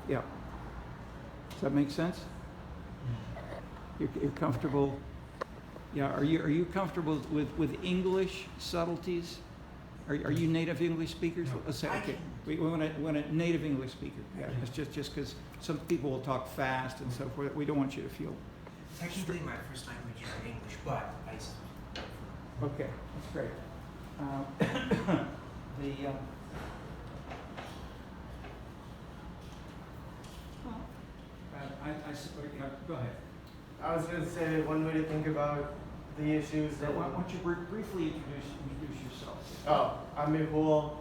Yeah. Does that make sense? You're comfortable? Yeah. Are you comfortable with English subtleties? Are you native English speakers? No. Let's say okay. We want a native English speaker. Yeah. It's just because some people will talk fast and so forth. We don't want you to feel. Technically, my first language is English, but I speak. Okay, that's great. Go ahead. I was going to say one way to think about the issues that. Why don't you briefly introduce yourself? Oh, I'm Mehul,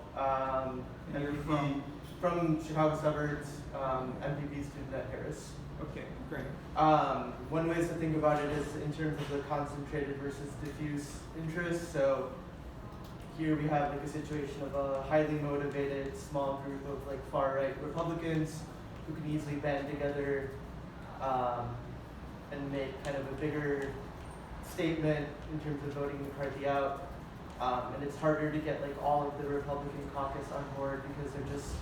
And you're MVP from Chicago suburbs, MPP student at Harris. Okay, great. One way to think about it is in terms of the concentrated versus diffuse interest. So here we have like a situation of a highly motivated small group of like far right Republicans who can easily band together and make kind of a bigger statement in terms of voting McCarthy out. And it's harder to get like all of the Republican caucus on board because they're just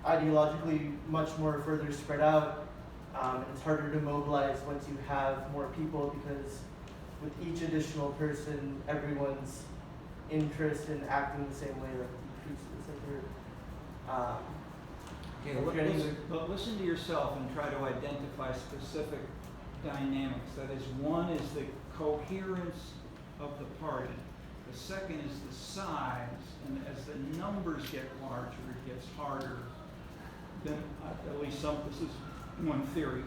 ideologically much more further spread out. And it's harder to mobilize once you have more people because with each additional person, everyone's interest in acting the same way like decreases. But listen to yourself and try to identify specific dynamics. That is, one is the coherence of the party. The second is the size, and as the numbers get larger, it gets harder. Then, at least this is one theory.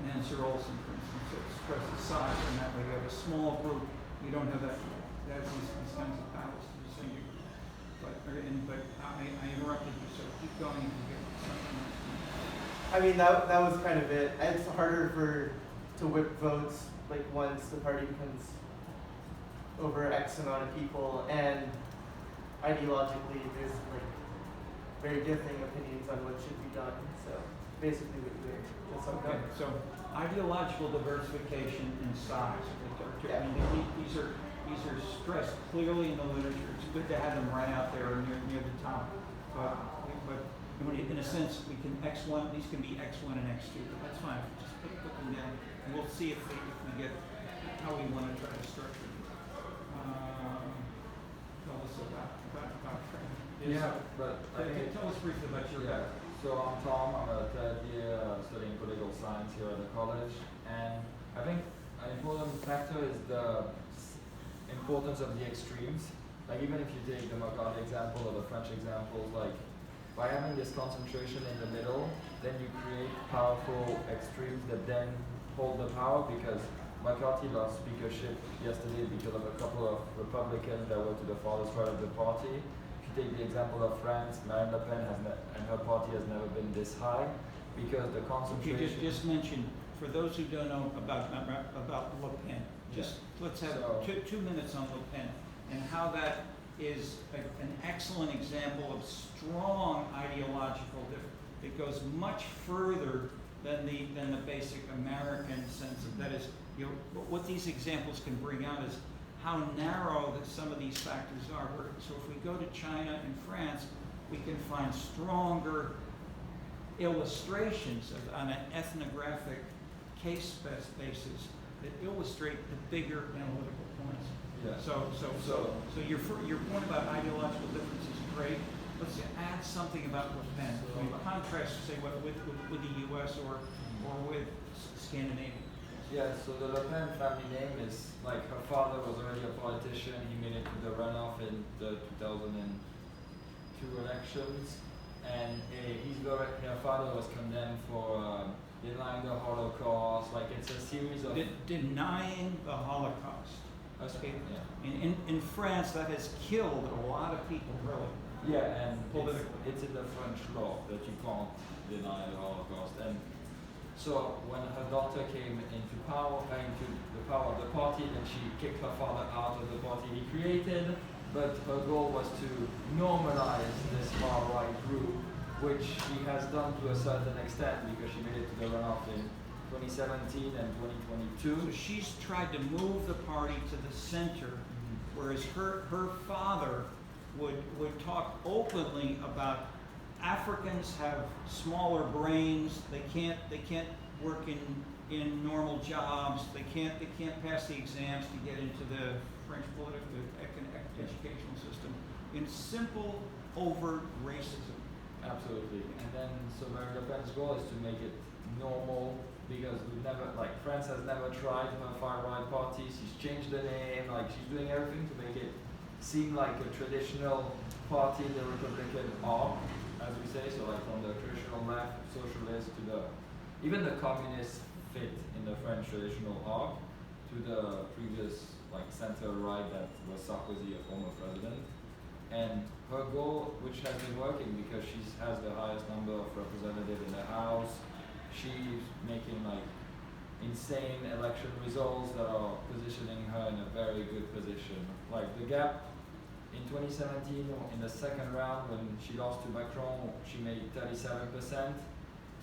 Nancy Olson, for instance, expresses size, and that way you have a small group. You don't have these kinds of battles to be singing. But I interrupted you, so keep going if you get something else. I mean, that was kind of it. It's harder to whip votes like once the party becomes over X amount of people, and ideologically there's like very differing opinions on what should be done. So basically what you just summed Okay, up. so ideological diversification and size. Yeah. I mean, these are stressed clearly in the literature. It's good to have them right out there near the top. But in a sense, we can X1. These can be X1 and X2. But that's fine. Just put them down, and we'll see if we get how we want to try to structure it. Tell us about Frank. Yeah, but Tell us briefly about your background. So I'm Tom. I'm a third year studying political science here at the college, and I think an important factor is the importance of the extremes. Like even if you take the McCarthy example or the French examples, like by having this concentration in the middle, then you create powerful extremes that then hold the power, because McCarthy lost speakership yesterday because of a couple of Republicans that were to the farthest right of the party. If you take the example of France, Marine Le Pen and her party has never been this high because the concentration. You just mentioned, for those who don't know about Le Pen, let's have 2 minutes on Le Pen and how that is an excellent example of strong ideological difference. It goes much further than the basic American sense of that is. What these examples can bring out is how narrow that some of these factors are. So if we go to China and France, we can find stronger illustrations on an ethnographic case basis that illustrate the bigger analytical points. Yeah. So your point about ideological difference is great. Let's add something about Le Pen. I mean, contrast, say, with the U.S. or with Scandinavia. Yeah, so the Le Pen family name is like her father was already a politician. He made it to the runoff in the 2002 elections, and her father was condemned for denying the Holocaust. Like it's a series of denying the Holocaust. Okay. Yeah. In France, that has killed a lot of people, really. Yeah, and politically, it's in the French law that you can't deny the Holocaust. And so when her daughter came into the power of the party, then she kicked her father out of the party he created. But her goal was to normalize this far-right group, which she has done to a certain extent because she made it to the runoff in 2017 and 2022. So she's tried to move the party to the center, whereas her father would talk openly about Africans have smaller brains. They can't work in normal jobs. They can't pass the exams to get into the French political educational system. In simple, overt racism. Absolutely. And then, so Marine Le Pen's goal is to make it normal, because we've never, like, France has never tried to have far-right parties. She's changed the name, like, she's doing everything to make it seem like a traditional party in the Republican arc, as we say, so like from the traditional left, socialist, to the, even the communists fit in the French traditional arc, to the previous, like, center-right that was Sarkozy, a former president. And her goal, which has been working because she has the highest number of representatives in the House, she's making like insane election results that are positioning her in a very good position. Like the gap in 2017, in the second round when she lost to Macron, she made 37%.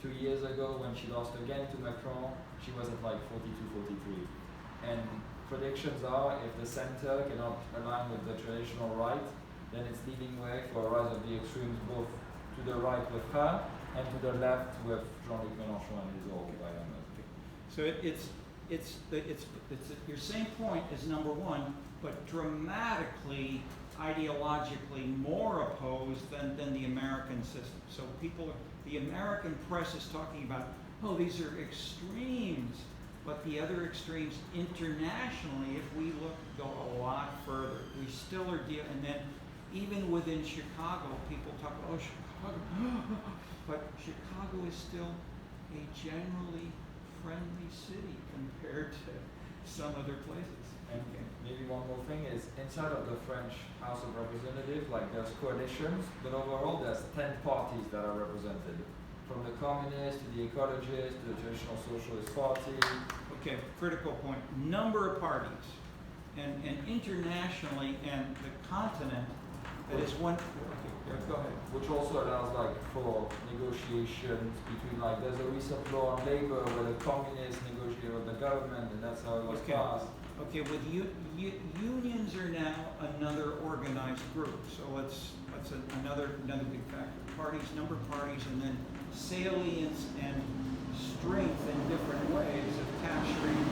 2 years ago when she lost again to Macron, she was at like 42, 43. And predictions are, if the center cannot align with the traditional right, then it's leaving way for a rise of the extremes, both to the right with her and to the left with Jean-Luc Mélenchon and his old government. So it's your same point is number one, but dramatically, ideologically more opposed than the American system. So the American press is talking about, oh, these are extremes, but the other extremes internationally, if we look, go a lot further. We still are dealing, and then even within Chicago, people talk, oh, Chicago, but Chicago is still a generally friendly city compared to some other places. And maybe one more thing is, inside of the French House of Representatives, like there's coalitions, but overall there's 10 parties that are represented. From the communists to the ecologists to the traditional socialist party. Okay, critical point. Number of parties. And internationally, and the continent, that is one, okay, go ahead. Which also allows like for negotiations between, like, there's a recent law on labor where the communists negotiate with the government, and that's how it was passed. Okay, with unions are now another organized group, so that's another big factor. Parties, number of parties, and then salience and strength in different ways of capturing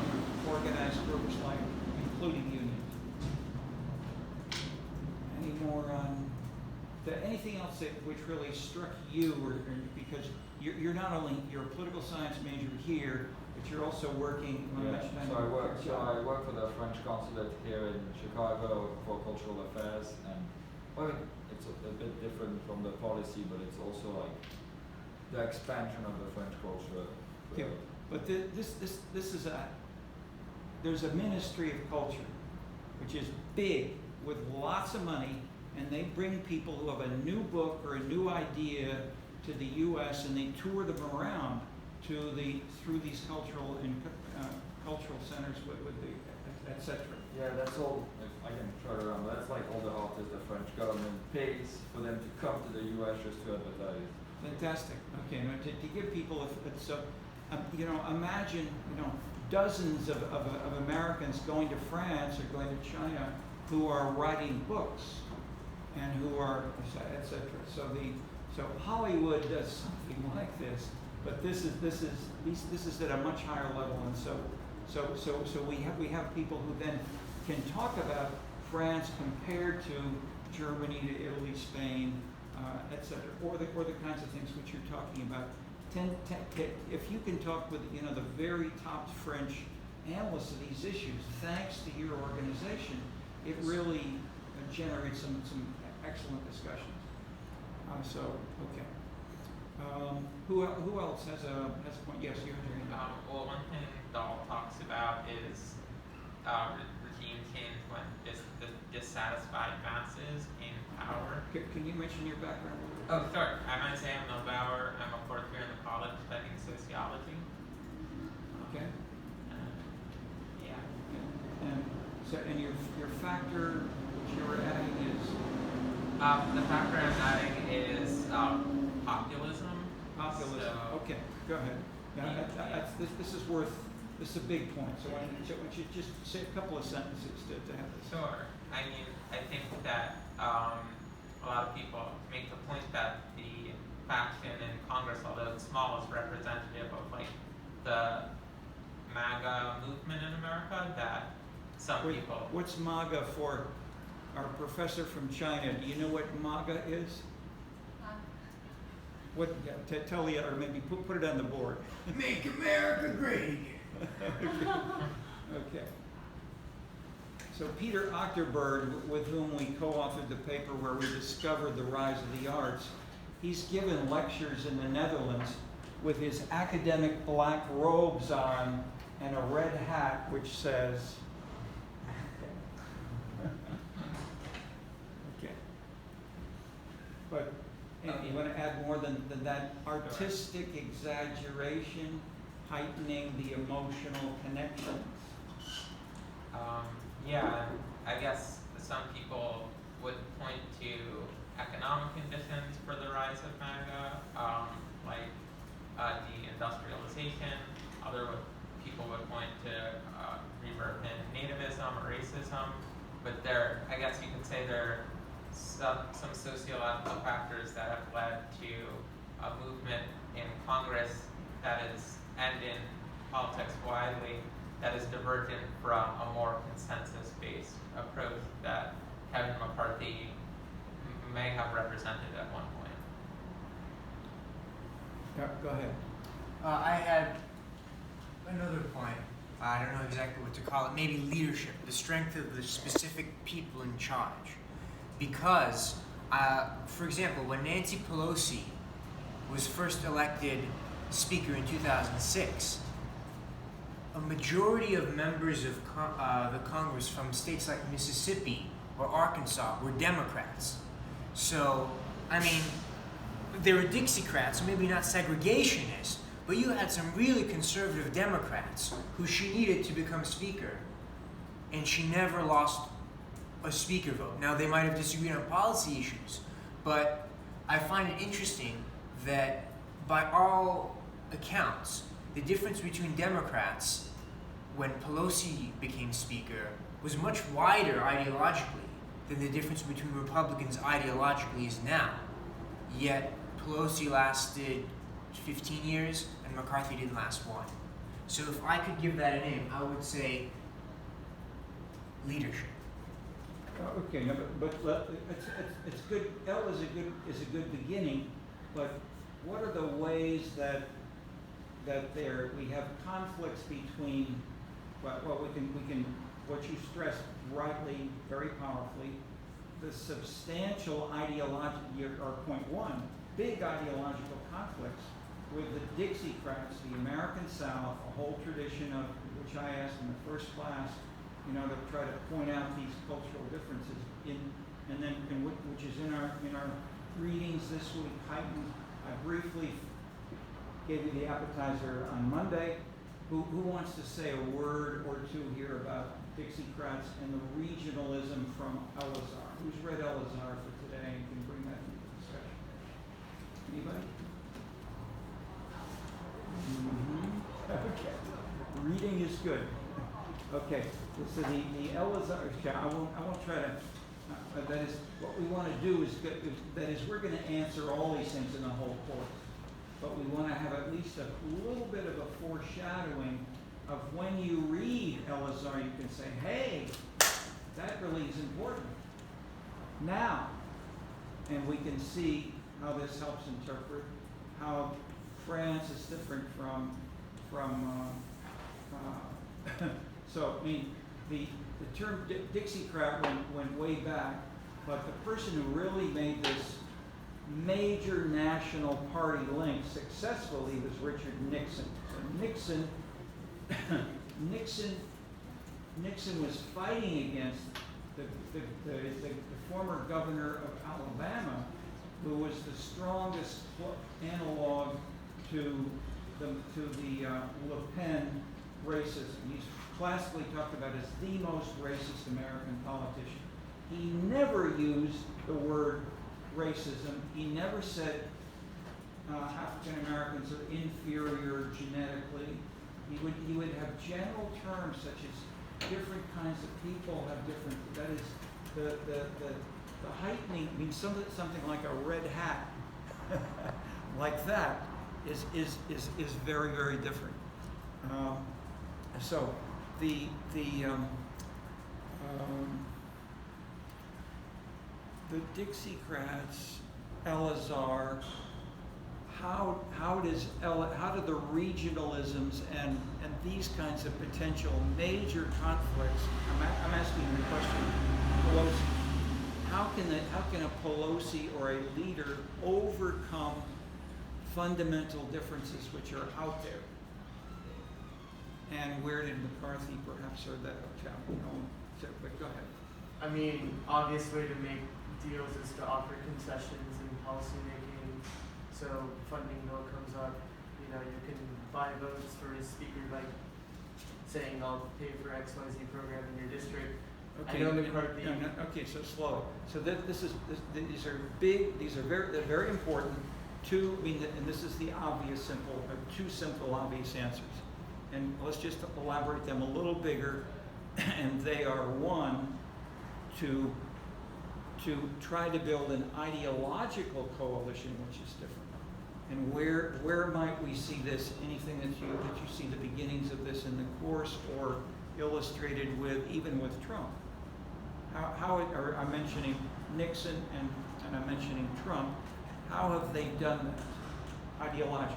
organized groups, like including unions. Any more on anything else which really struck you, or because you're not only you're a political science major here, but you're also working. Yeah. So I work for the French consulate here in Chicago for cultural affairs, and well, it's a bit different from the policy, but it's also like the expansion of the French culture. Okay, but this is there's a ministry of culture, which is big with lots of money, and they bring people who have a new book or a new idea to the U.S. and they tour them around through these cultural centers with the etc. Yeah, that's all. If I can try to remember, that's like all the artists the French government pays for them to come to the U.S. just to advertise. Fantastic. Okay, now to give people imagine dozens of Americans going to France or going to China who are writing books and who are etc. So Hollywood does something like this, but this is at a much higher level, and so we have people who then can talk about France compared to Germany, to Italy, Spain, etc. Or the kinds of things which you're talking about. If you can talk with the very top French analysts of these issues, thanks to your organization, it really generates some excellent discussions. Okay. Who else has a point? Yes, you have your hand. Well, one thing Dahl talks about is regime change when dissatisfied masses in power. Can you mention your background? Oh, sure. I'm Isaiah Milbauer. I'm a fourth year in the college studying sociology. Okay. Yeah. And your factor which you were adding is? The factor I'm adding is populism. Populism. So, okay, go ahead. This is a big point. So why don't you just say a couple of sentences to have this? Sure. I mean, I think that a lot of people make the point that the faction in Congress, although it's small, is representative of like the MAGA movement in America that some Wait, people. what's MAGA for? Our professor from China, do you know what MAGA is? What, yeah, tell the, or maybe put it on the board. Make America great again. Okay. So Peter Achterberg, with whom we co-authored the paper where we discovered the rise of the arts, he's given lectures in the Netherlands with his academic black robes on and a red hat which says, okay. But you want to add more than that artistic exaggeration, heightening the emotional connections? Yeah, I guess some people would point to economic conditions for the rise of MAGA, like deindustrialization. Other people would point to rebirth in nativism or racism. But there, I guess you could say there are some sociological factors that have led to a movement in Congress that is, and in politics widely, that is divergent from a more consensus-based approach that Kevin McCarthy may have represented at one point. Go ahead. I had another point. I don't know exactly what to call it. Maybe leadership, the strength of the specific people in charge. Because, for example, when Nancy Pelosi was first elected Speaker in 2006, a majority of members of the Congress from states like Mississippi or Arkansas were Democrats. So, I mean, they were Dixiecrats, maybe not segregationists, but you had some really conservative Democrats who she needed to become Speaker, and she never lost a Speaker vote. Now, they might have disagreed on policy issues, but I find it interesting that by all accounts, the difference between Democrats when Pelosi became Speaker was much wider ideologically than the difference between Republicans ideologically is now. Yet Pelosi lasted 15 years and McCarthy didn't last one. So if I could give that a name, I would say leadership. Okay, no, but it's good. L is a good beginning, but what are the ways that we have conflicts between well we can what you stressed rightly, very powerfully, the substantial ideological, or point one, big ideological conflicts with the Dixiecrats, the American South, a whole tradition of which I asked in the first class, to try to point out these cultural differences which is in our readings this week, heightened. I briefly gave you the appetizer on Monday. Who wants to say a word or two here about Dixiecrats and the regionalism from Elazar? Who's read Elazar for today and can bring that into the discussion? Anybody? Okay. Reading is good. Okay. So the Elazar, I won't try to. That is what we want to do we're going to answer all these things in the whole course. But we want to have at least a little bit of a foreshadowing of when you read Elazar, you can say, hey, that really is important. Now, and we can see how this helps interpret how France is different from so, I mean, the term Dixiecrat went way back, but the person who really made this major national party link successfully was Richard Nixon. So Nixon was fighting against the former governor of Alabama, who was the strongest analog to the Le Pen racism. He's classically talked about as the most racist American politician. He never used the word racism. He never said African Americans are inferior genetically. He would have general terms such as different kinds of people have different. That is the heightening means something like a red hat like that is very, very different. So the Dixiecrats, Elazar, how do the regionalisms and these kinds of potential major conflicts, I'm asking the question, Pelosi, how can a Pelosi or a leader overcome fundamental differences which are out there? And where did McCarthy perhaps heard that out? But go ahead. I mean, obvious way to make deals is to offer concessions in policy making. So funding bill comes up, you know, you can buy votes for a speaker by saying I'll pay for XYZ program in your district. Okay. I know McCarthy. No, okay, so slowly. So these are big. They're very important. And this is the obvious simple, two simple obvious answers. And let's just elaborate them a little bigger. And they are one, to try to build an ideological coalition, which is different. And where might we see this? Anything that you see the beginnings of this in the course, or illustrated even with Trump? I'm mentioning Nixon and I'm mentioning Trump. How have they done that ideologically?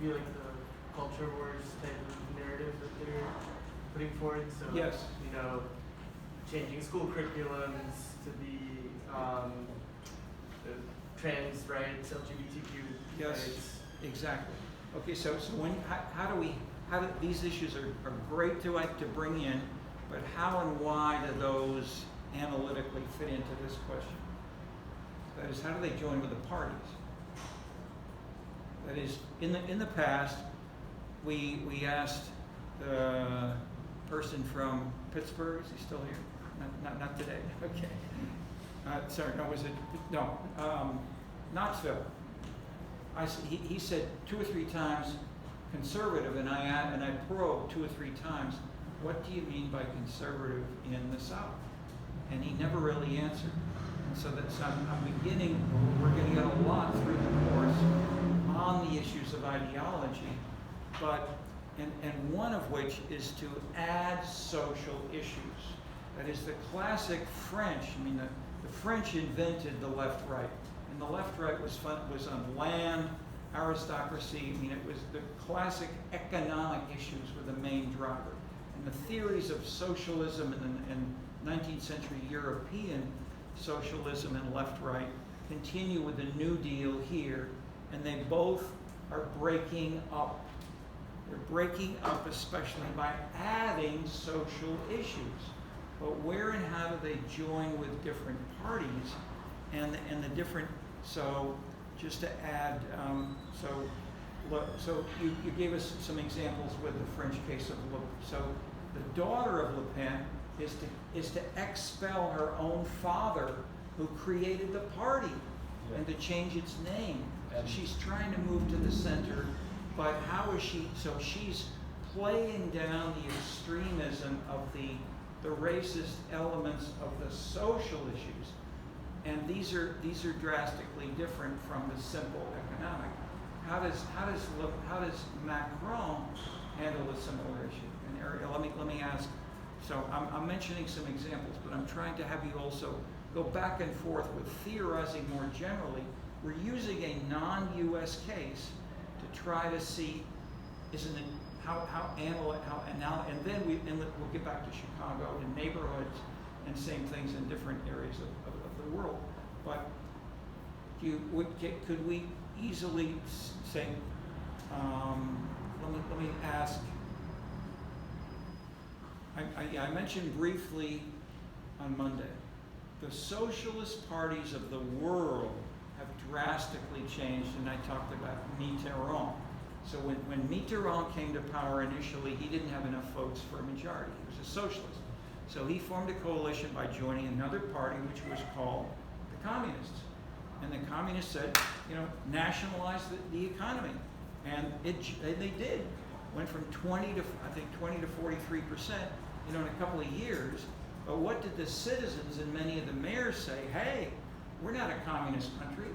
You like the culture wars type of narrative that they're putting forward? So Yes. you know, changing school curriculums to be trans rights, LGBTQ Yes, rights. exactly. Okay, so how do these issues are great to bring in, but how and why do those analytically fit into this question? That is, how do they join with the parties? That is, in the past, we asked the person from Pittsburgh. Is he still here? Not today. Okay. Sorry. No. Was it? No. Knoxville. He said 2 or 3 times conservative, and I probed 2 or 3 times. What do you mean by conservative in the South? And he never really answered. And so I'm beginning. We're going to get a lot through the course on the issues of ideology, but and one of which is to add social issues. That is the classic French. I mean, the French invented the left-right, and the left-right was on land, aristocracy. I mean, it was the classic economic issues were the main driver, and the theories of socialism and 19th century European socialism and left-right continue with the New Deal here, and they both are breaking up. They're breaking up especially by adding social issues. But where and how do they join with different parties and the different, so just to add, so you gave us some examples with the French case of Le Pen. So the daughter of Le Pen is to expel her own father who created the party and to change its name. So she's trying to move to the center, but how is she? So she's playing down the extremism of the racist elements of the social issues, and these are drastically different from the simple economic. How does Macron handle a similar issue? And Ariel, let me ask. So I'm mentioning some examples, but I'm trying to have you also go back and forth with theorizing more generally. We're using a non-U.S. case to try to see, isn't it, and then we'll get back to Chicago and neighborhoods and same things in different areas of the world. But could we easily say, let me ask. I mentioned briefly on Monday, the socialist parties of the world have drastically changed, and I talked about Mitterrand. So when Mitterrand came to power initially, he didn't have enough votes for a majority. He was a socialist. So he formed a coalition by joining another party, which was called the Communists. And the Communists said, nationalize the economy. And they did. Went from 20 to 43%, in a couple of years. But what did the citizens and many of the mayors say? Hey, we're not a communist country.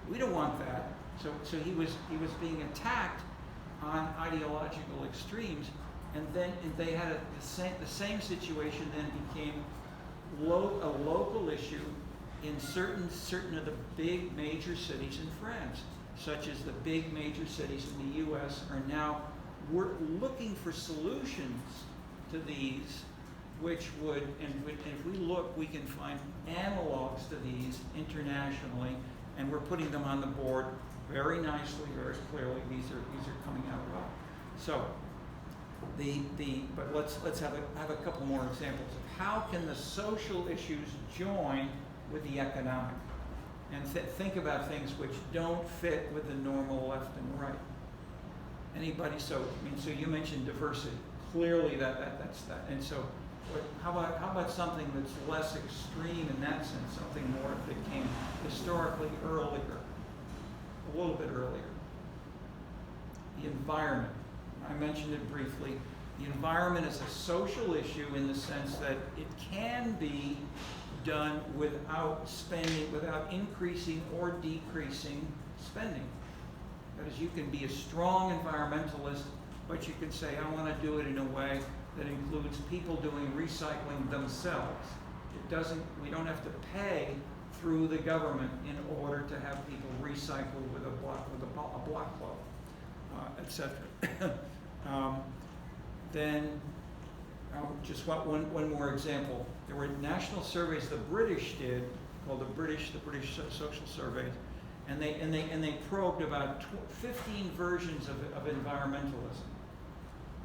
We don't want that. So he was being attacked on ideological extremes, and they had the same situation then became a local issue in certain of the big major cities in France, such as the big major cities in the U.S. are now looking for solutions to these, which would, and if we look, we can find analogs to these internationally, and we're putting them on the board very nicely, very clearly. These are coming out well. So but let's have a couple more examples of how can the social issues join with the economic, and think about things which don't fit with the normal left and right. Anybody? So you mentioned diversity. Clearly that's that. And so, how about something that's less extreme in that sense? Something more that came historically earlier, a little bit earlier. The environment. I mentioned it briefly. The environment is a social issue in the sense that it can be done without spending, without increasing or decreasing spending. That is, you can be a strong environmentalist, but you can say, I want to do it in a way that includes people doing recycling themselves. We don't have to pay through the government in order to have people recycle with a block club, etc. Then, just one more example. There were national surveys the British did, called the British Social Surveys, and they probed about 15 versions of environmentalism.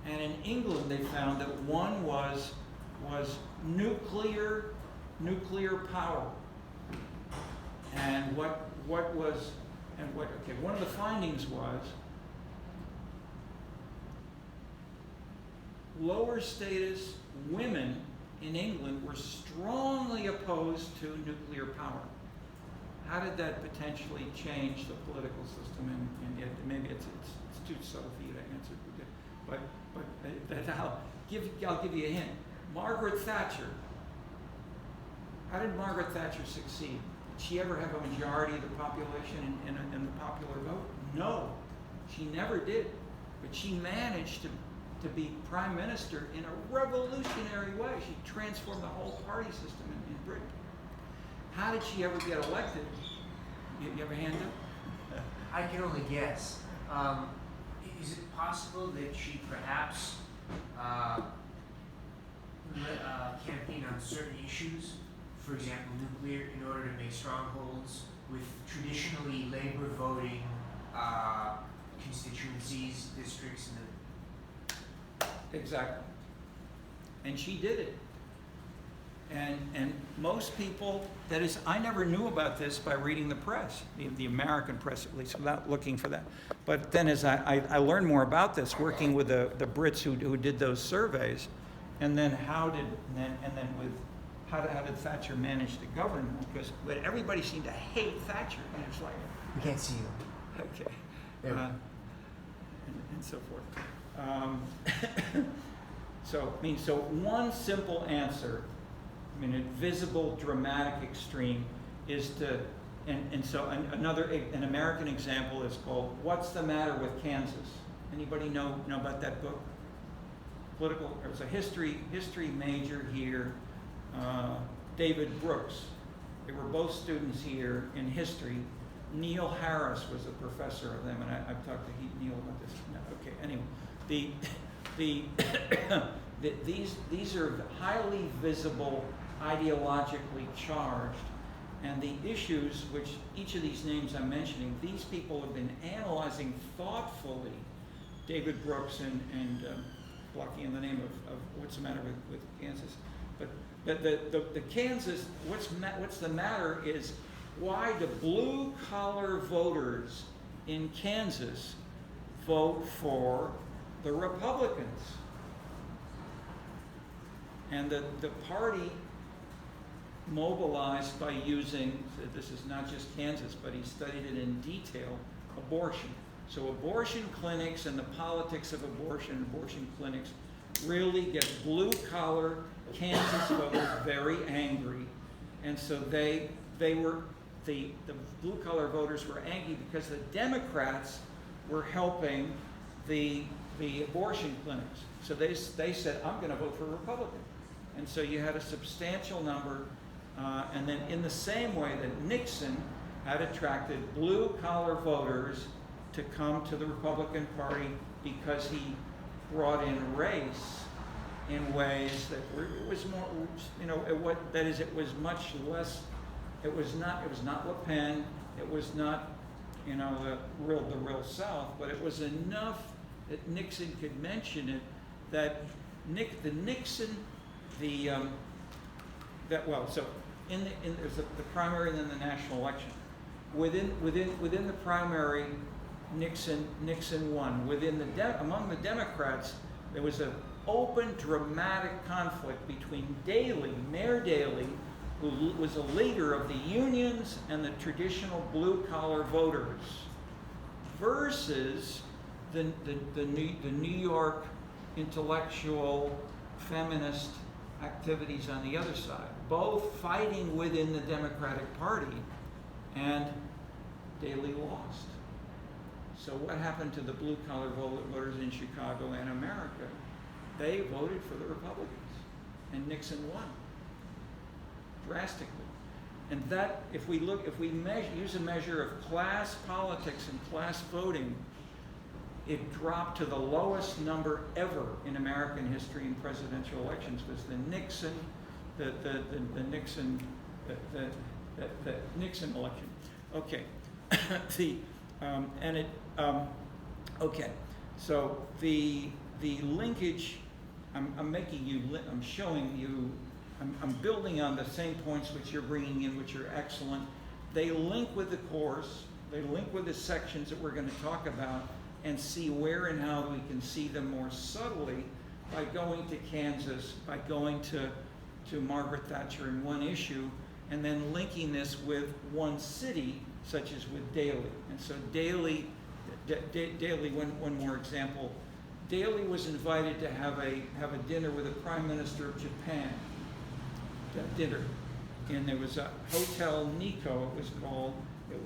And in England, they found that one was nuclear power. And one of the findings was lower status women in England were strongly opposed to nuclear power. How did that potentially change the political system? And yet maybe it's too subtle for you to answer, but I'll give you a hint. Margaret Thatcher. How did Margaret Thatcher succeed? Did she ever have a majority of the population in the popular vote? No, she never did. But she managed to be prime minister in a revolutionary way. She transformed the whole party system in Britain. How did she ever get elected? You have a hand up? I can only guess. Is it possible that she perhaps campaigned on certain issues, for example, nuclear, in order to make strongholds with traditionally labor voting constituencies, districts, and Exactly. And she did it. And most people, that is, I never knew about this by reading the press, the American press at least, without looking for that. But then as I learned more about this, working with the Brits who did those surveys, and then how did Thatcher manage to govern? Because everybody seemed to hate Thatcher, and it's like, we can't see you. okay, and so forth. So one simple answer, a visible, dramatic extreme, is to, an American example is called "What's the Matter with Kansas?" Anybody know about that book? Political. There was a history major here, David Brooks. They were both students here in history. Neil Harris was a professor of them, and I've talked to Neil about this. No, okay, anyway. These are highly visible, ideologically charged, and the issues which each of these names I'm mentioning, these people have been analyzing thoughtfully. David Brooks and blocking in the name of what's the matter with Kansas, but the Kansas what's the matter is why do blue collar voters in Kansas vote for the Republicans? And the party mobilized by using, this is not just Kansas, but he studied it in detail, abortion. So abortion clinics and the politics of abortion clinics really get blue collar Kansas voters very angry. And so they were the blue collar voters were angry because the Democrats were helping the abortion clinics. So they said, I'm going to vote for Republican. And so you had a substantial number, and then in the same way that Nixon had attracted blue collar voters to come to the Republican Party because he brought in race in ways that were, it was more, you know, it was much less, it was not Le Pen, it was not, you know, the real South, but it was enough that Nixon could mention it, that there's the primary and then the national election. Within the primary, Nixon won. Among the Democrats, there was an open, dramatic conflict between Mayor Daley, who was a leader of the unions and the traditional blue-collar voters, versus the New York intellectual feminist activities on the other side, both fighting within the Democratic Party, and Daley lost. So what happened to the blue-collar voters in Chicago and America? They voted for the Republicans, and Nixon won drastically. And that, if we use a measure of class politics and class voting, it dropped to the lowest number ever in American history in presidential elections. Was the Nixon election? Okay, okay. So the linkage, I'm showing you. I'm building on the same points which you're bringing in, which are excellent. They link with the course. They link with the sections that we're going to talk about, and see where and how we can see them more subtly by going to Kansas, by going to Margaret Thatcher in one issue, and then linking this with one city, such as with Daley. And so Daley, one more example. Daley was invited to have a dinner with the Prime Minister of Japan. That dinner, and there was a Hotel Nikko. It was called. It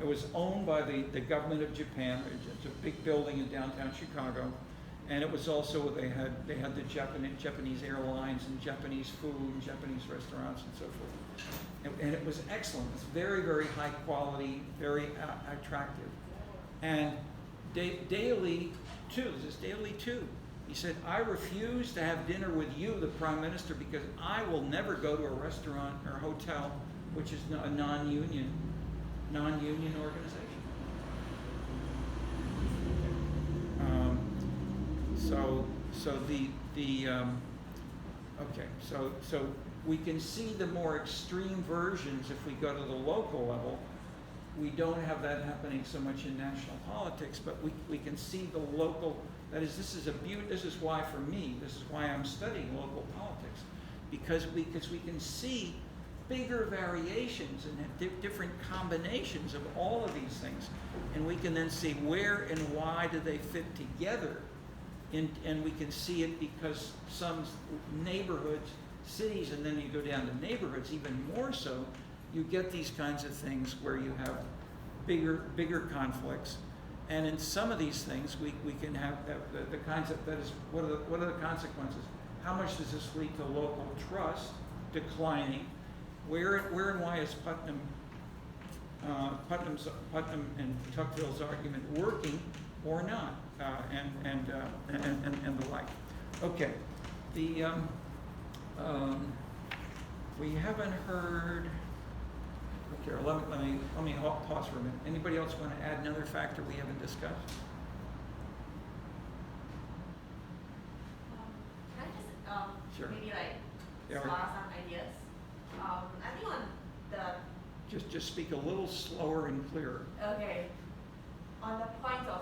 was owned by the government of Japan. It's a big building in downtown Chicago, and it was also they had the Japanese airlines and Japanese food and Japanese restaurants and so forth, and it was excellent. It's very, very high quality, very attractive. And Daley too. This is Daley too. He said, I refuse to have dinner with you, the Prime Minister, because I will never go to a restaurant or hotel which is a non-union organization. So we can see the more extreme versions if we go to the local level. We don't have that happening so much in national politics, but we can see the local. That is, this is why, for me, this is why I'm studying local politics, because we can see bigger variations and different combinations of all of these things, and we can then see where and why do they fit together, and we can see it because some neighborhoods, cities, and then you go down to neighborhoods even more so, you get these kinds of things where you have bigger conflicts. And in some of these things, we can have the concept that is, what are the consequences? How much does this lead to local trust declining? Where and why is Putnam and Tuckville's argument working or not? And the like. Okay, we haven't heard. Okay, let me pause for a minute. Anybody else want to add another factor we haven't discussed? Can I just Sure. maybe Yeah, spar some ideas? I think on the just speak a little slower and clearer. okay, on the point of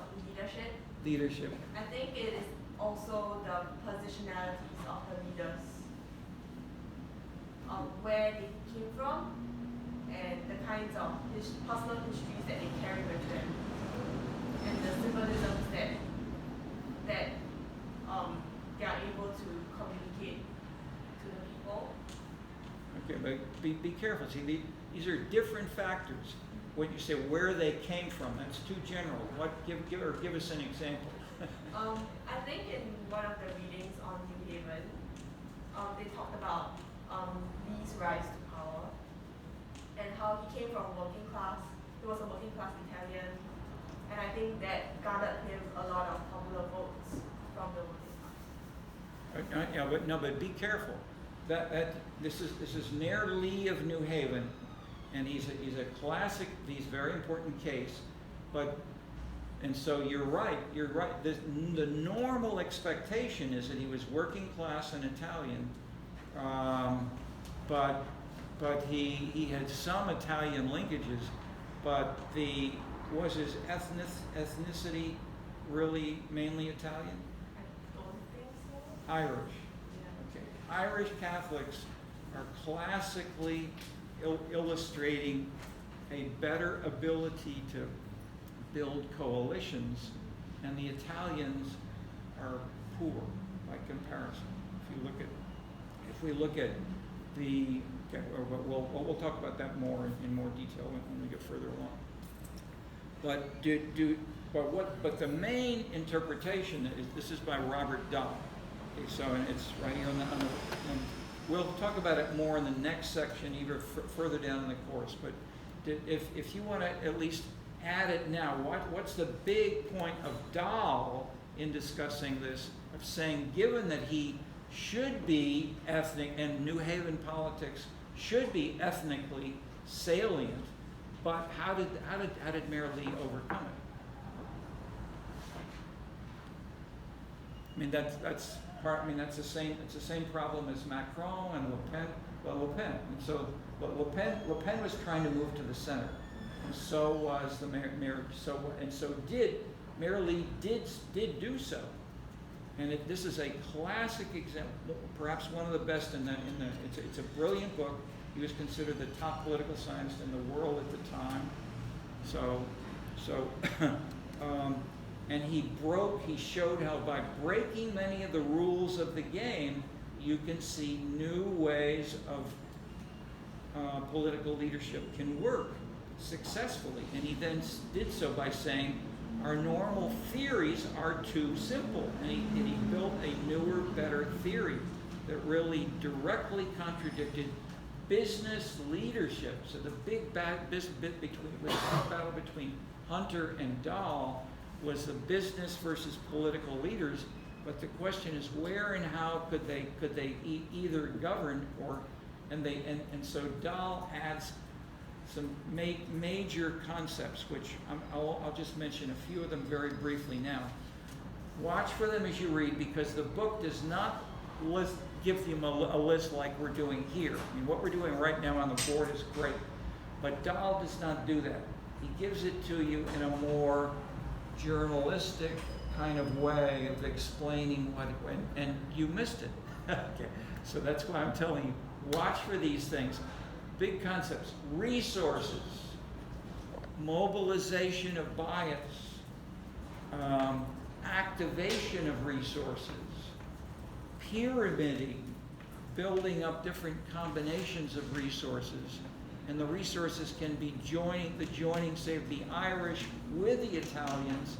leadership, I think it is also the positionalities of the leaders, where they came from, and the kinds of personal histories that they carry with them, and the symbolisms that they are able to communicate to the people. Okay, but be careful. See, these are different factors. When you say where they came from, that's too general. Give us an example. I think in one of the readings on New Haven, they talked about Lee's rise to power and how he came from working class. He was a working class Italian, and I think that garnered him a lot of popular votes from the working class. Yeah, but be careful. This is Mayor Lee of New Haven, and he's a classic. He's a very important case, and so you're right. The normal expectation is that he was working class and Italian, but he had some Italian linkages, but was his ethnicity really mainly Italian? I don't think so. Irish. Yeah. Okay. Irish Catholics are classically illustrating a better ability to build coalitions, and the Italians are poor by comparison. If we look at the, okay, we'll talk about that more in more detail when we get further along. But the main interpretation is, this is by Robert Dahl. Okay, so and it's right here on the and we'll talk about it more in the next section, even further down in the course. But if you want to at least add it now, what's the big point of Dahl in discussing this, of saying, given that he should be ethnic and New Haven politics should be ethnically salient, but how did Mayor Lee overcome it? I mean that's the same problem as Macron and Le Pen. Well, Le Pen, and so Le Pen was trying to move to the center, and so was the mayor. Mayor Lee did do so, and this is a classic example, perhaps one of the best it's a brilliant book. He was considered the top political scientist in the world at the time. And he showed how by breaking many of the rules of the game, you can see new ways of political leadership can work successfully. And he then did so by saying, our normal theories are too simple. And he built a newer, better theory that really directly contradicted business leadership. So the big battle between Hunter and Dahl was the business versus political leaders. But the question is, where and how could they either govern and so Dahl adds some major concepts, which I'll just mention a few of them very briefly now. Watch for them as you read, because the book does not give you a list like we're doing here. I mean, what we're doing right now on the board is great, but Dahl does not do that. He gives it to you in a more journalistic kind of way of explaining and you missed it. Okay, so that's why I'm telling you, watch for these things. Big concepts: resources, mobilization of bias, activation of resources, pyramiding, building up different combinations of resources, and the resources can be joining, say, the Irish with the Italians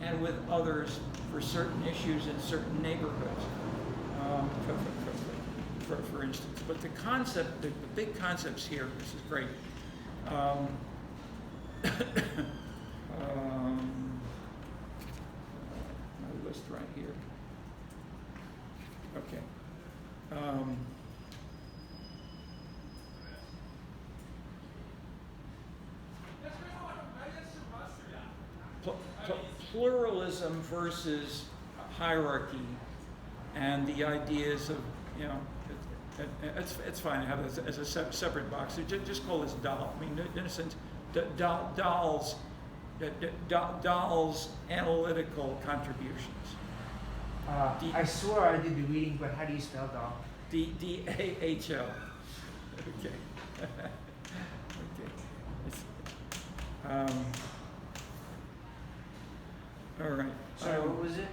and with others for certain issues in certain neighborhoods, for instance. But the concept, the big concepts here, this is great. My list right here. Okay. Pluralism versus hierarchy, and the ideas of, it's fine to have it as a separate box. Just call this Dahl. I mean, in a sense, Dahl's analytical contributions. I swore I did the reading, but how do you spell Dahl? D-A-H-L. Okay. Okay. All right. Sorry, what was it?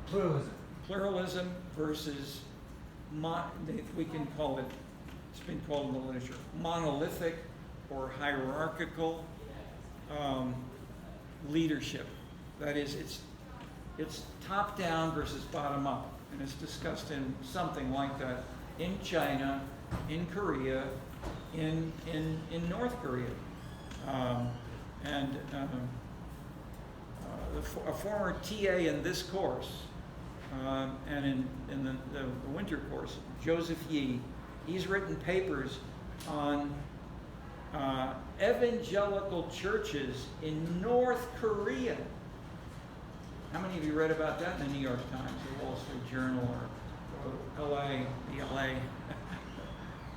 Pluralism. Pluralism versus we can call it, it's been called in the literature, monolithic or hierarchical leadership. That is, it's top down versus bottom up, and it's discussed in something like that in China, in Korea, in North Korea, a former TA in this course and in the winter course, Joseph Yee, he's written papers on evangelical churches in North Korea. How many of you read about that in the New York Times, or Wall Street Journal, or the LA,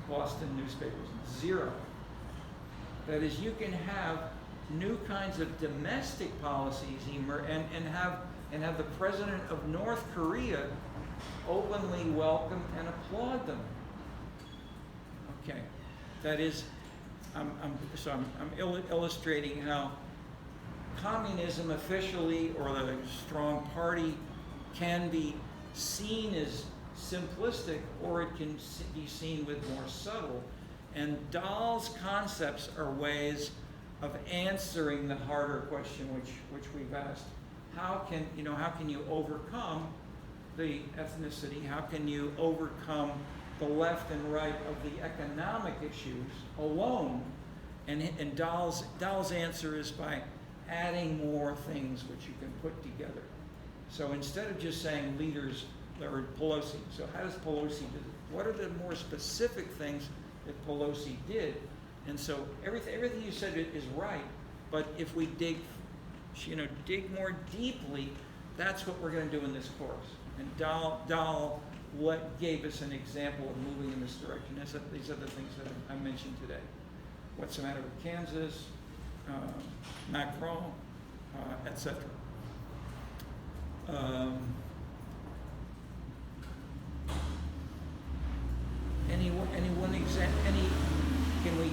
Boston newspapers? Zero. That is, you can have new kinds of domestic policies and have the president of North Korea openly welcome and applaud them. Okay, that is, I'm illustrating how communism officially, or the strong party, can be seen as simplistic, or it can be seen with more subtle. And Dahl's concepts are ways of answering the harder question which we've asked. How can you overcome the ethnicity? How can you overcome the left and right of the economic issues alone? And Dahl's answer is by adding more things which you can put together. So instead of just saying leaders, or Pelosi, so how does Pelosi do it? What are the more specific things that Pelosi did? And so everything you said is right, but if we dig more deeply, that's what we're going to do in this course. And Dahl gave us an example of moving in this direction. These are the things that I mentioned today. What's the matter with Kansas, Macron, etc.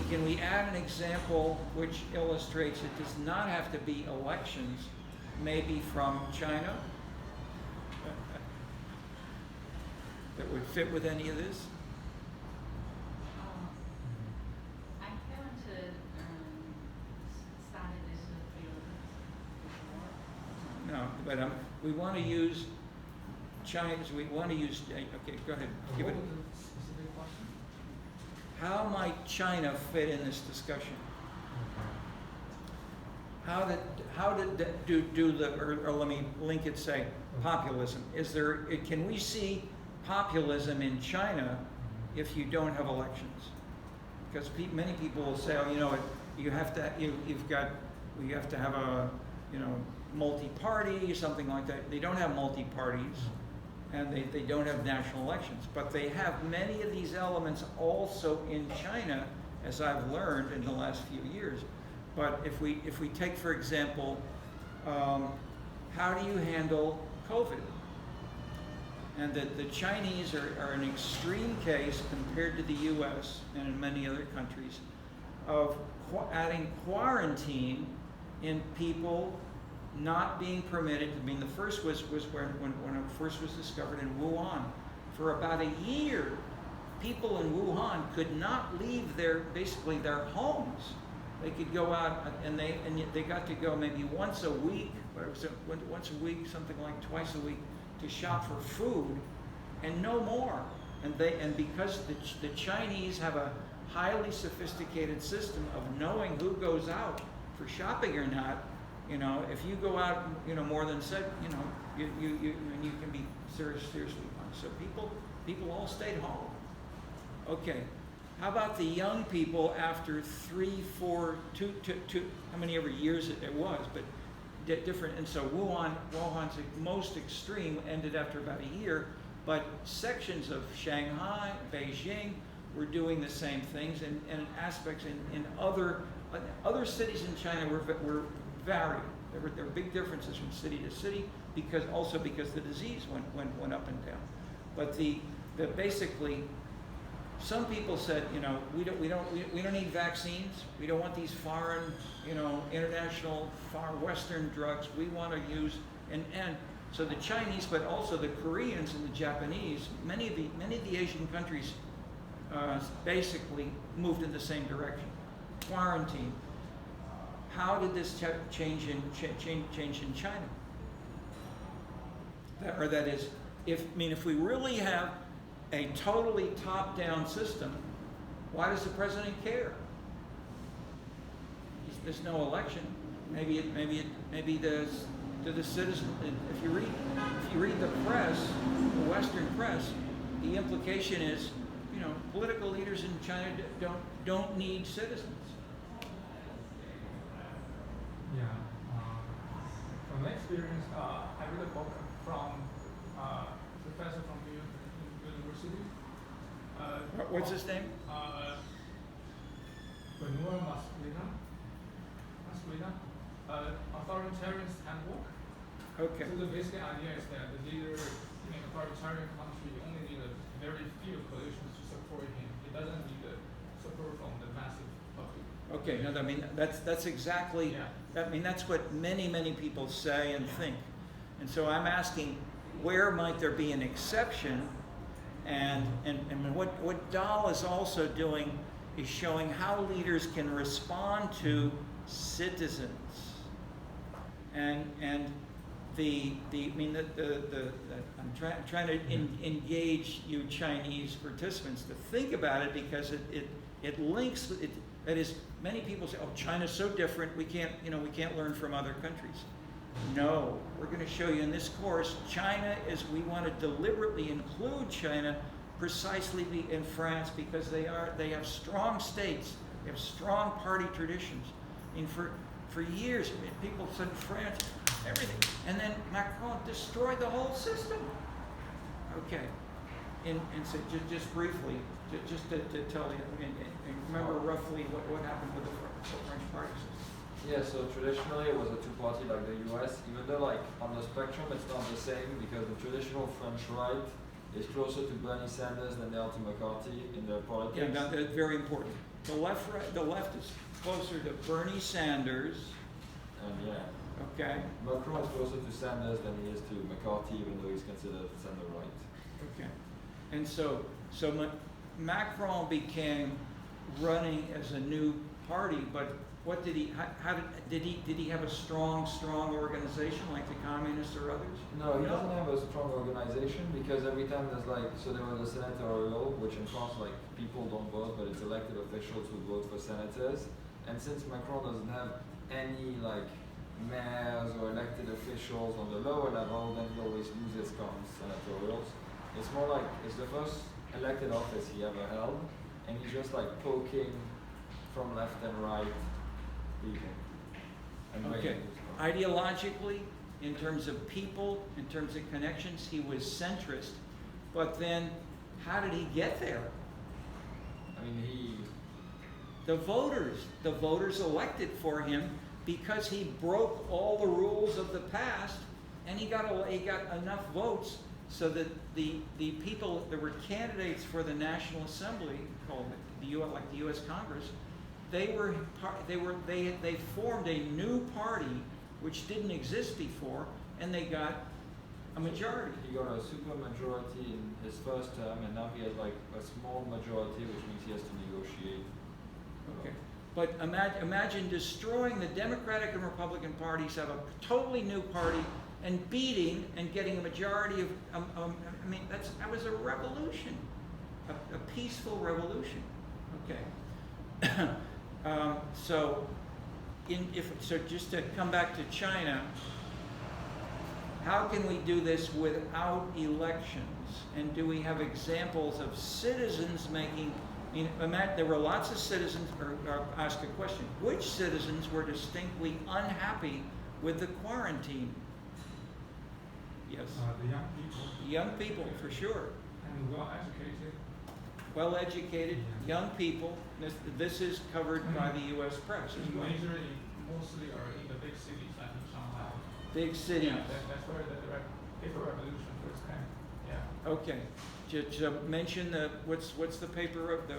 Can we add an example which illustrates it does not have to be elections, maybe from China, that would fit with any of this? I haven't started this field before. No, but we want to use China's. We want to use. Okay, go ahead. Give it. What was the specific question? How might China fit in this discussion? How did or let me link it, say, populism. Can we see populism in China if you don't have elections? Because many people will say, oh, you have to have a, multi-party, something like that. They don't have multi-parties, and they don't have national elections, but they have many of these elements also in China, as I've learned in the last few years. But if we take, for example, how do you handle COVID? And the Chinese are an extreme case compared to the U.S. and in many other countries of adding quarantine in people not being permitted. I mean, the first was when it first was discovered in Wuhan. For about a year, people in Wuhan could not leave their homes. They could go out and they got to go maybe once a week, something like twice a week, to shop for food, and no more. And because the Chinese have a highly sophisticated system of knowing who goes out for shopping or not. If you go out, more than said, you can be seriously punished. So people all stayed home. Okay, how about the young people after 3, 4, 2, how many ever years it was, but different. And so Wuhan's most extreme ended after about a year, but sections of Shanghai, Beijing were doing the same things, and aspects in other cities in China were varied. There were big differences from city to city because the disease went up and down. But basically, some people said, we don't need vaccines. We don't want these foreign, international, far Western drugs. We want to use and So the Chinese, but also the Koreans and the Japanese, many of the Asian countries basically moved in the same direction. Quarantine. How did this change in China? That is, if we really have a totally top-down system, why does the president care? There's no election. Maybe the citizen. If you read the press, the Western press, the implication is, political leaders in China don't need citizens. Yeah. From my experience, I read a book from a professor from the university. What's his name? Benoit Masqueda, Authoritarian Handbook. Okay. So the basic idea is that the leader in an authoritarian country only need a very few coalitions to support him. He doesn't need the support from the massive public. Okay. No, I mean that's exactly. Yeah. I mean that's what many people say and think, and so I'm asking, where might there be an exception? And what Dahl is also doing is showing how leaders can respond to citizens. And I'm trying to engage you Chinese participants to think about it, because it links it. That is, many people say, "Oh, China's so different. We can't learn from other countries." No, we're going to show you in this course, we want to deliberately include China precisely in France, because they have strong states, they have strong party traditions. I mean, for years, people said France, everything, and then Macron destroyed the whole system. Okay, and so just briefly, just to tell you, and remember roughly what happened with the French party system. Yeah, so traditionally it was a two-party like the US, even though like on the spectrum it's not the same, because the traditional French right is closer to Bernie Sanders than they are to McCarthy in their politics. Yeah, no, that's very important. The left is closer to Bernie Sanders. And yeah, Okay. Macron is closer to Sanders than he is to McCarthy, even though he's considered center right. Okay. And so Macron became running as a new party, but what did he? Did he have a strong organization like the communists or others? No, he doesn't have a strong organization, because every time there was a senatorial, which in France like people don't vote, but it's elected officials who vote for senators. And since Macron doesn't have any like mayors or elected officials on the lower level, then he always loses senatorials. It's more like it's the first elected office he ever held, and he's just like poking from left and right people. And Okay. Ideologically, in terms of people, in terms of connections, he was centrist. But then, how did he get there? I mean, The voters elected for him because he broke all the rules of the past, and he got enough votes so that the people that were candidates for the National Assembly, called the U.S. Congress, they formed a new party which didn't exist before, and they got a majority. he got a super majority in his first term, and now he has like a small majority, which means he has to negotiate. Okay. But imagine destroying the Democratic and Republican parties, have a totally new party, and beating and getting a majority of. I mean, that was a revolution, a peaceful revolution. Okay. So just to come back to China, how can we do this without elections? And do we have examples of citizens making? There were lots of citizens, or ask a question, which citizens were distinctly unhappy with the quarantine? Yes. The young people. Young people, for sure. And well-educated. Well-educated, young people. This is covered by the U.S. press as well. Mostly are in the big cities like in Shanghai. Big cities. Yeah, that's where the paper revolution first came. Yeah. Okay. Just mention what's the paper of the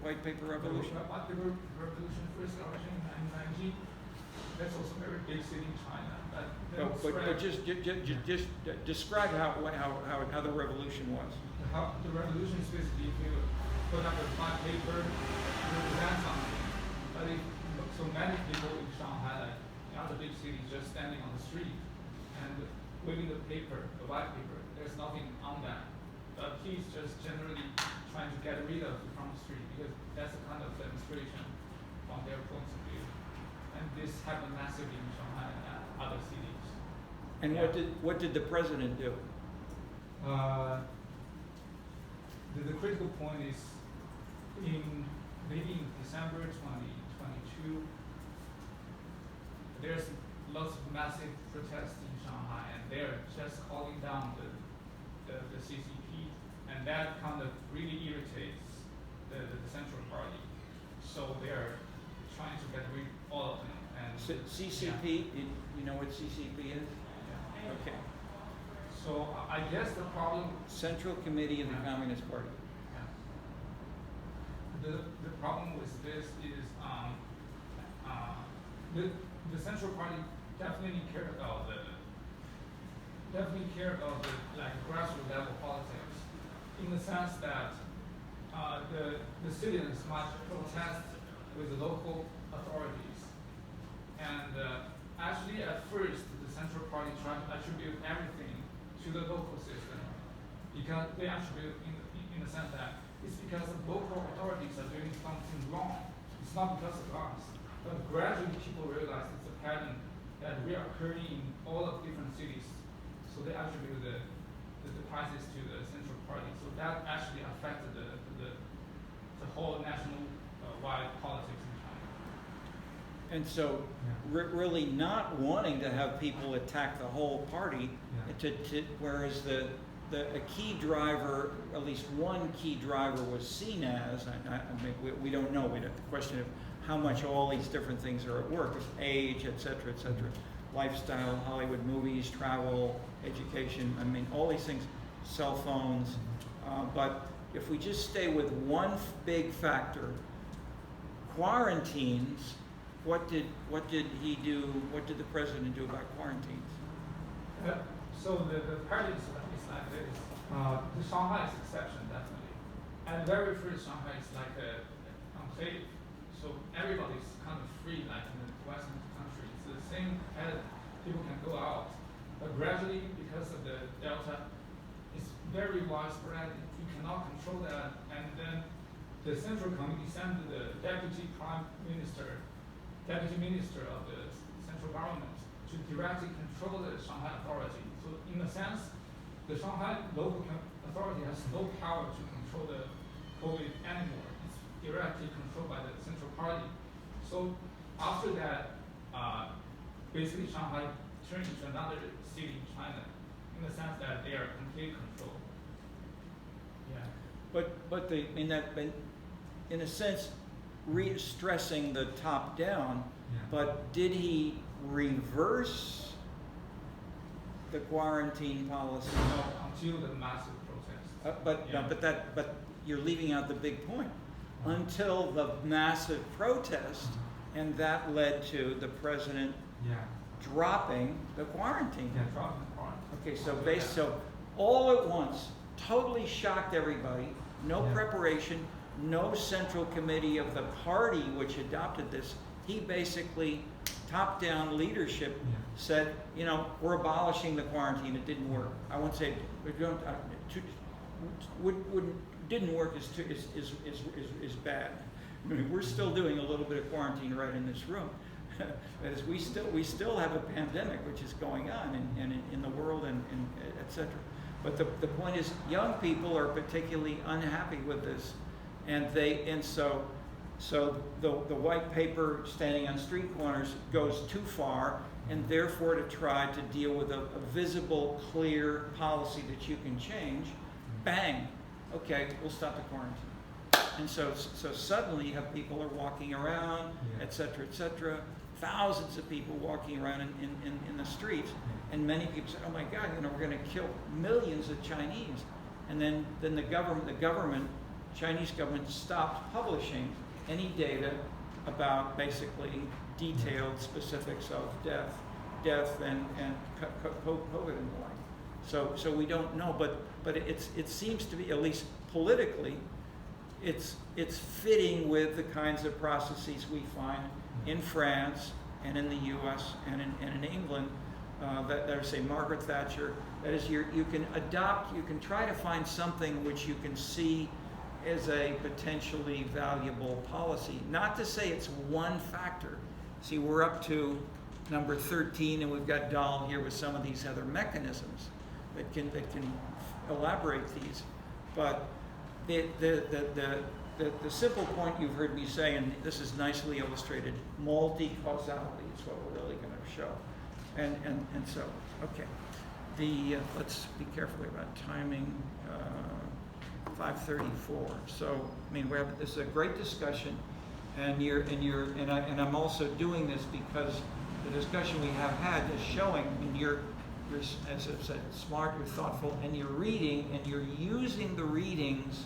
white paper revolution? The white paper revolution first origin in 1990. That's also a very big city in China. But just describe how the revolution was. How the revolution is basically if you put up a white paper, represent something. But if so many people in Shanghai, like in other big cities, just standing on the street and waving the paper, the white paper, there's nothing on that. But he's just generally trying to get rid of it from the street because that's the kind of demonstration from their point of view. And this happened massively in Shanghai and other cities. And what did the president do? The critical point is maybe in December 2022, there's lots of massive protests in Shanghai, and they're just calling down the CCP, and that kind of really irritates the Central Party. So they're trying to get rid of all of them. And CCP, you know what CCP is? yeah. Okay. So I guess the problem. Central Committee of the Communist Party. Yeah. The problem with this is the Central Party definitely care about the like grassroots level politics, in the sense that the citizens might protest with the local authorities, and actually at first the Central Party tried to attribute everything to the local system, because they attribute in the sense that it's because the local authorities are doing something wrong. It's not because of us. But gradually people realize it's a pattern that we are occurring in all of different cities. So they attribute the crisis to the Central Party. So that actually affected the whole national wide politics in China. And so, really not wanting to have people attack the whole party, whereas a key driver, at least one key driver, was seen as, I mean, we don't know, the question of how much all these different things are at work, age, et cetera, lifestyle, Hollywood movies, travel, education, I mean, all these things, cell phones, but if we just stay with one big factor, quarantines, what did he do, what did the president do about quarantines? So the party is like this. The Shanghai is exception, definitely. And very first Shanghai is like a enclave. So everybody's kind of free, like in the Western countries. It's the same as people can go out. But gradually, because of the Delta, it's very widespread. You cannot control that. And then the Central Committee sent the deputy minister of the central government to directly control the Shanghai authority. So in a sense, the Shanghai local authority has no power to control the COVID anymore. It's directly controlled by the Central Party. So after that, basically Shanghai turned into another city in China, in the sense that they are complete control. Yeah. But in a sense, stressing the top down. But did he reverse the quarantine policy? No, until the massive protest. But you're leaving out the big point. Until the massive protest, and that led to the president dropping the quarantine. Yeah, dropping the quarantine. Okay, so all at once, totally shocked everybody. No preparation, no central committee of the party which adopted this. He basically, top-down leadership said, we're abolishing the quarantine. It didn't work. I won't say didn't work is bad. I mean, we're still doing a little bit of quarantine right in this room. As we still have a pandemic which is going on in the world and et cetera. But the point is, young people are particularly unhappy with this, and so the white paper standing on street corners goes too far, and therefore to try to deal with a visible, clear policy that you can change, bang, okay, we'll stop the quarantine. And so suddenly you have people are walking around, et cetera, thousands of people walking around in the streets, and many people say, oh my God, we're going to kill millions of Chinese. And then the Chinese government stopped publishing any data about basically detailed specifics of death and COVID and the like. So we don't know, but it seems to be, at least politically, it's fitting with the kinds of processes we find in France and in the U.S. and in England. That are, say, Margaret Thatcher. That is, you can adopt, you can try to find something which you can see as a potentially valuable policy. Not to say it's one factor. See, we're up to number 13, and we've got Dahl here with some of these other mechanisms that can elaborate these. But the simple point you've heard me say, and this is nicely illustrated, multi-causality is what we're really going to show. And so, okay. Let's be careful about timing. 5:34. So, I mean, this is a great discussion, and I'm also doing this because the discussion we have had is showing, and you're, as I've said, smart, you're thoughtful, and you're reading, and you're using the readings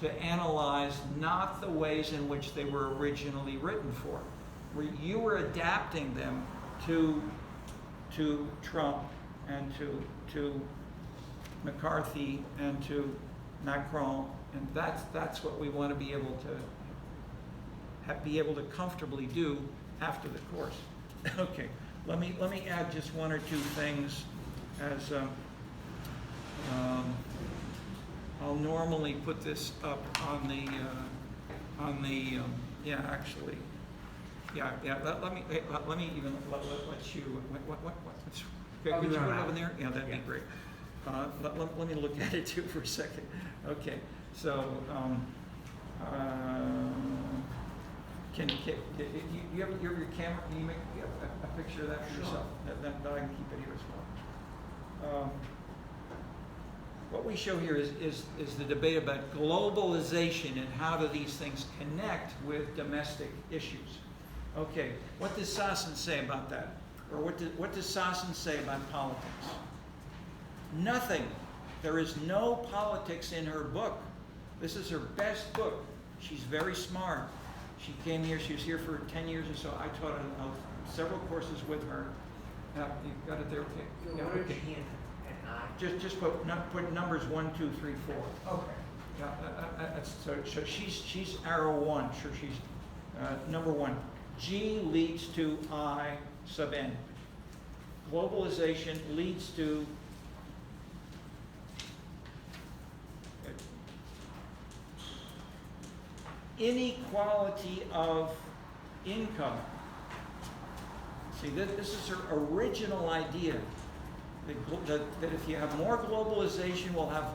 to analyze not the ways in which they were originally written for. Where you were adapting them to Trump and to McCarthy and to Macron, and that's what we want to be able to comfortably do after the course. Okay, let me add just one or two things as I'll normally put this up on the yeah, actually. Yeah. Let me even let you. What's, could you put it over there? Yeah, that'd be great. Let me look at it too for a second. Okay, so can you have your camera? Can you make a picture of that for yourself? That I can keep it here as well. What we show here is the debate about globalization and how do these things connect with domestic issues. Okay, what does Sasson say about that? Or what does Sasson say about politics? Nothing. There is no politics in her book. This is her best book. She's very smart. She came here, she was here for 10 years or so. I taught several courses with her. You got it there, okay? Yeah, okay. Just put numbers 1, 2, 3, 4. Okay. Yeah, so she's arrow 1. Sure, she's number 1. G leads to I sub N. Globalization leads to inequality of income. See, this is her original idea. That if you have more globalization, we'll have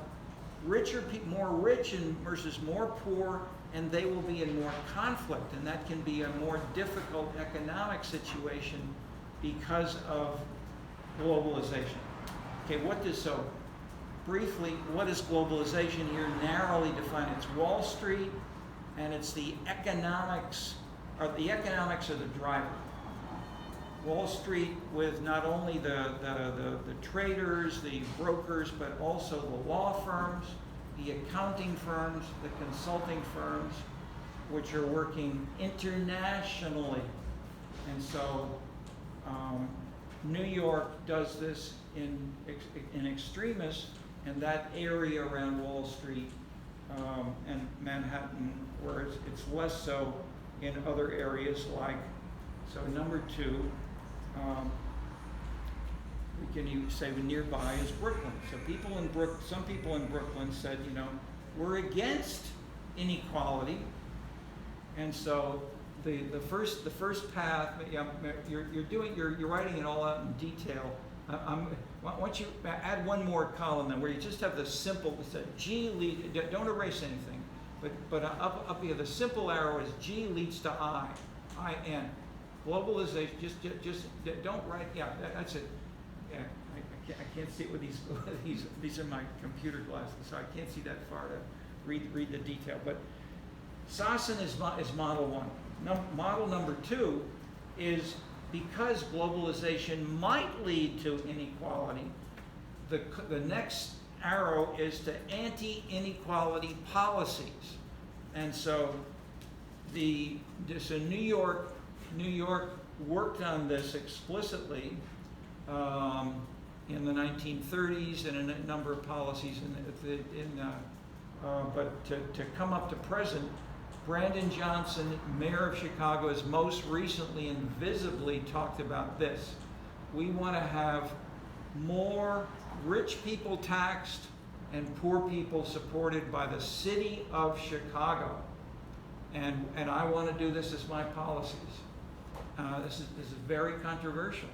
richer people, more rich versus more poor, and they will be in more conflict, and that can be a more difficult economic situation because of globalization. Okay, briefly, what is globalization here? Narrowly defined, it's Wall Street, and it's the economics are the driver. Wall Street with not only the traders, the brokers, but also the law firms, the accounting firms, the consulting firms, which are working internationally. And so New York does this in extremis, and that area around Wall Street and Manhattan, where it's less so in other areas like, so number 2, we can even say nearby is Brooklyn. So some people in Brooklyn said, we're against inequality, and so the first path. You're writing it all out in detail. Why don't you add one more column then, where you just have the simple. G lead. Don't erase anything, but up here the simple arrow is G leads to I N. Globalization. Just don't write. Yeah, that's it. Yeah, I can't see it with these are my computer glasses, so I can't see that far to read the detail. But Sasson is model 1. Model number 2 is because globalization might lead to inequality. The next arrow is to anti-inequality policies, and so so New York worked on this explicitly in the 1930s and in a number of policies but to come up to present, Brandon Johnson, mayor of Chicago, has most recently and visibly talked about this. We want to have more rich people taxed and poor people supported by the city of Chicago. And I want to do this as my policies. This is very controversial.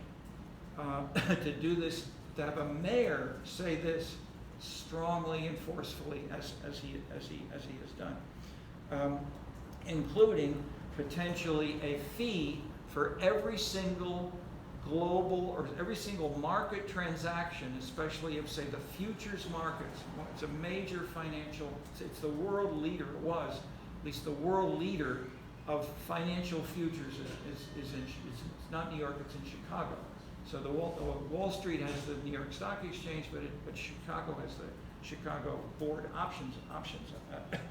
To do this, to have a mayor say this strongly and forcefully as he has done, including potentially a fee for every single global or every single market transaction, especially of, say, the futures markets. It's a major financial, it's the world leader, it was, at least the world leader of financial futures it's not New York, it's in Chicago. So the Wall Street has the New York Stock Exchange, but Chicago has the Chicago Board options on that.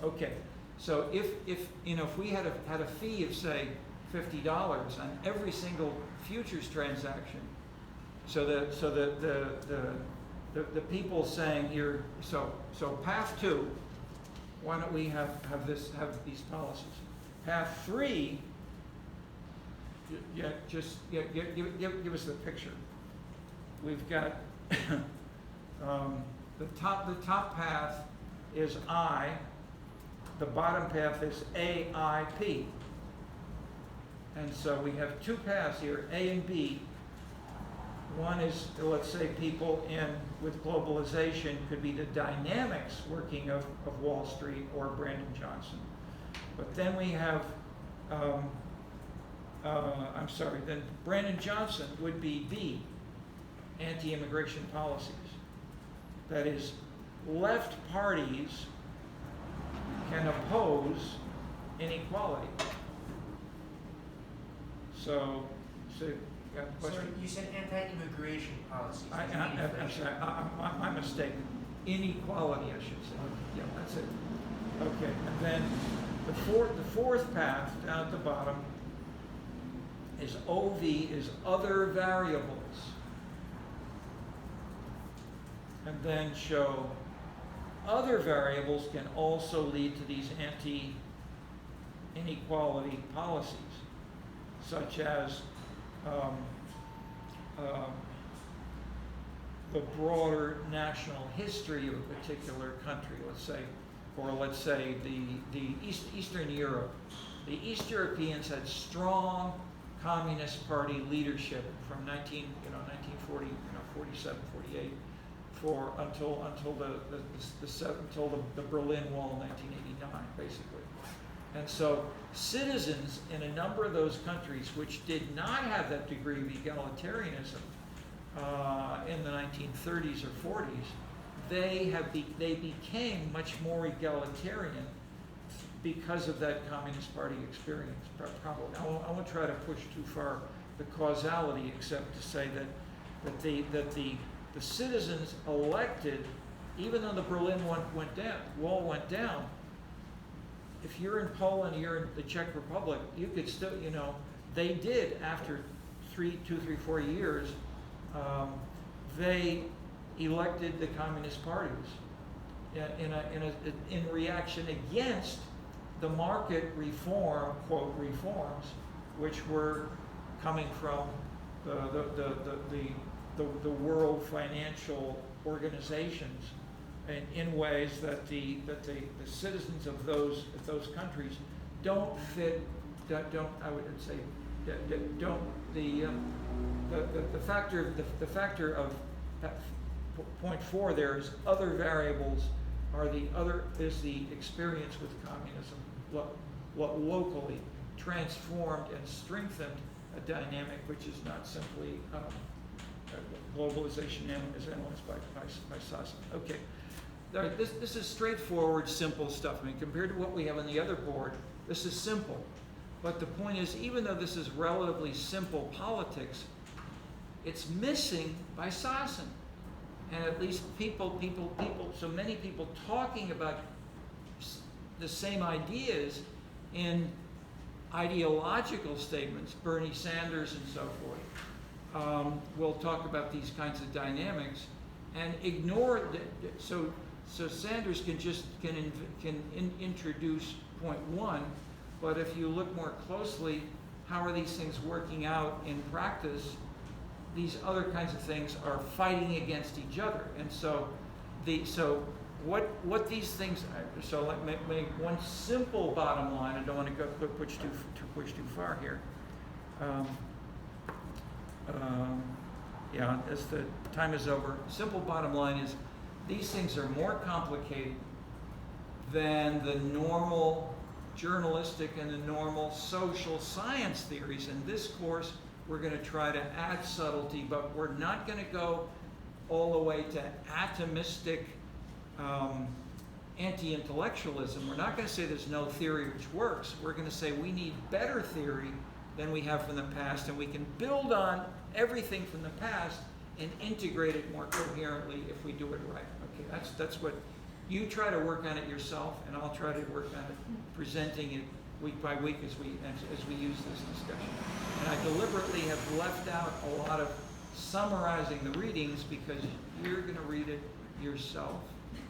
Okay, so if we had a fee of, say, $50 on every single futures transaction, so the people saying here, so path 2, why don't we have these policies? Path 3, give us the picture. We've got the top path is I, the bottom path is AIP. And so we have two paths here, A and B. One is, let's say, people with globalization, could be the dynamics working of Wall Street or Brandon Johnson. But then we have, then Brandon Johnson would be B, anti-immigration policies. That is, left parties can oppose inequality. So you got a question? So you said anti-immigration policies. I'm sorry, my mistake. Inequality, I should say. Yeah, that's it. Okay, and then the fourth path down at the bottom is OV, is other variables. And then show other variables can also lead to these anti-inequality policies, such as the broader national history of a particular country, let's say the Eastern Europe. The East Europeans had strong Communist Party leadership from 1940, 47, 48, until the Berlin Wall in 1989, basically. And so citizens in a number of those countries which did not have that degree of egalitarianism in the 1930s or 40s, they became much more egalitarian because of that Communist Party experience. Probably, I won't try to push too far the causality, except to say that the citizens elected, even though the Berlin Wall went down. If you're in Poland, you're in the Czech Republic, you could still, they did after 2, 3, 4 years, they elected the communist parties in reaction against the market reform, quote, reforms, which were coming from the world financial organizations, and in ways that the citizens of those countries don't fit, the factor of point 4 there is other variables is the experience with communism, what locally transformed and strengthened a dynamic which is not simply globalization as analyzed by Sasson. Okay. All right, this is straightforward, simple stuff. I mean, compared to what we have on the other board, this is simple. But the point is, even though this is relatively simple politics, it's missing by Sasson. And at least so many people talking about the same ideas in ideological statements, Bernie Sanders and so forth, will talk about these kinds of dynamics and ignore so Sanders can introduce point one, but if you look more closely, how are these things working out in practice? These other kinds of things are fighting against each other, and so what these things are, so let me make one simple bottom line. I don't want to go push too far here. Yeah, as the time is over, simple bottom line is these things are more complicated than the normal journalistic and the normal social science theories. In this course, we're going to try to add subtlety, but we're not going to go all the way to atomistic anti-intellectualism. We're not going to say there's no theory which works. We're going to say we need better theory than we have from the past, and we can build on everything from the past and integrate it more coherently if we do it right. Okay, that's what you try to work on it yourself, and I'll try to work on it, presenting it week by week as we use this discussion. And I deliberately have left out a lot of summarizing the readings because you're going to read it yourself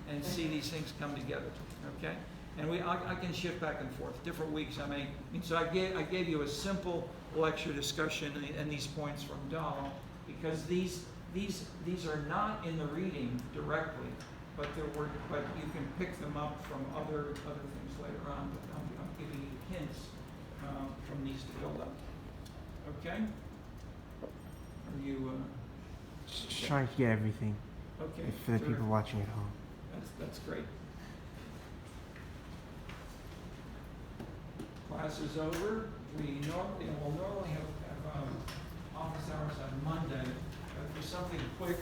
and see these things come together. Okay, and I can shift back and forth. Different weeks so I gave you a simple lecture discussion and these points from Dahl because these are not in the reading directly, but you can pick them up from other things later on. But I'm giving you hints from these to build up. Okay? Are you? Just trying to get everything. Okay. For the people watching at home. That's great. Class is over. We'll normally have office hours on Monday, but for something quick,